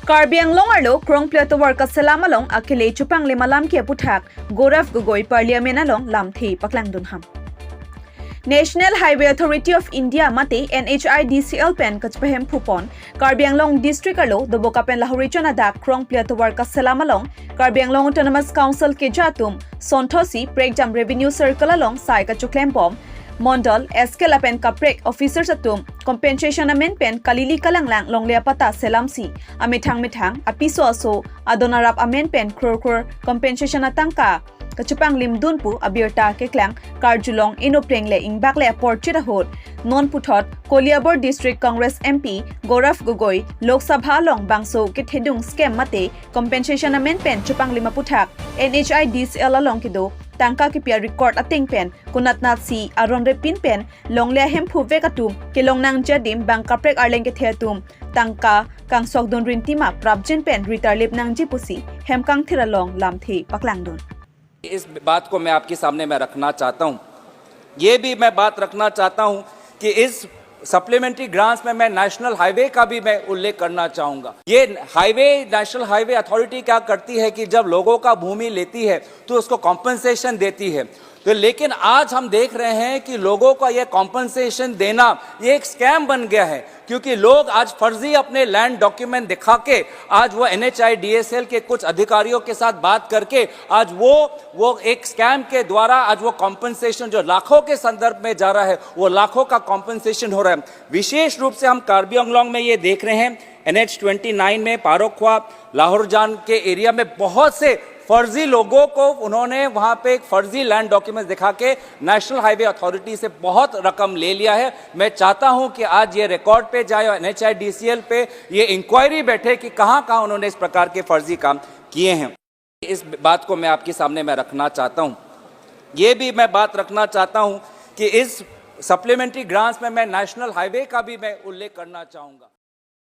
Karbi Anglong arlo krong plato worka selam along akile chupang lima lam kia puthak Gaurav Gogoi parliament along lam thi paklang dunham. National Highway Authority of India mate NHIDCL pen kachpahem phupon Karbi Anglong district arlo doboka pen lahori chona dak krong plato worka selam along Karbi Anglong Autonomous Council ke jatum Sonthosi Prekjam Revenue Circle along sai ka chuklempom Mondal SK pen kaprek officer satum compensation amen pen kalili kalanglang longlea pata selamsi amithang apiso aso adonarap amen pen kror compensation atangka kachupang limdunpu abirta keklang karjulong inoprengle ingbakle porchira hot non puthot Koliabor District Congress MP Gaurav Gogoi Lok Sabha long bangso kithedung scam mate compensation amen pen chupang lima puthak NHIDCL along kido tangka ki pia record ating pen kunatnat si aron re pin pen longlea hem phuve katum kilong nang jadim bang kaprek arleng ke thetum tangka kang sokdon rintima prabjen pen ritarlip nang jipusi hem kang thiralong lamthi paklangdon. इस बात को मैं आपके सामने मैं रखना चाहता हूं। ये भी मैं बात रखना चाहता हूं कि इस सप्लीमेंट्री ग्रांट्स में मैं नेशनल हाईवे का भी मैं उल्लेख करना चाहूँगा। ये नेशनल हाईवे अथॉरिटी क्या करती है कि जब लोगों का भूमि लेती है तो उसको कॉम्पनसेशन देती है, तो लेकिन आज हम देख रहे हैं कि लोगों का ये कॉम्पनसेशन देना ये एक स्कैम बन गया है, क्योंकि लोग आज फर्जी अपने लैंड डॉक्यूमेंट दिखा के आज वो NHIDCL के कुछ अधिकारियों के साथ बात करके आज वो एक स्कैम के द्वारा आज वो कॉम्पनसेशन जो लाखों के संदर्भ में जा रहा है वो लाखों का कॉम्पनसेशन हो रहा है। विशेष रूप से हम कार्बी आंगलोंग में ये देख रहे हैं NH29 में पारोख्वा लाहौरजान के एरिया में बहुत से फर्जी लोगों को उन्होंने वहां पे एक फर्जी लैंड डॉक्यूमेंट दिखा के नेशनल हाईवे अथॉरिटी से बहुत रकम ले लिया है। मैं चाहता हूं कि आज ये रिकॉर्ड पे जाए और NHIDCL पे ये इंक्वायरी बैठे कि कहां उन्होंने इस प्रकार के फर्जी काम किए हैं। इस बात को मैं आपके सामने मैं रखना चाहता हूं। ये भी मैं बात रखना चाहता हूं कि इस सप्लीमेंट्री ग्रांट्स में मैं नेशनल हाईवे का भी मैं उल्लेख करना चाहूंगा।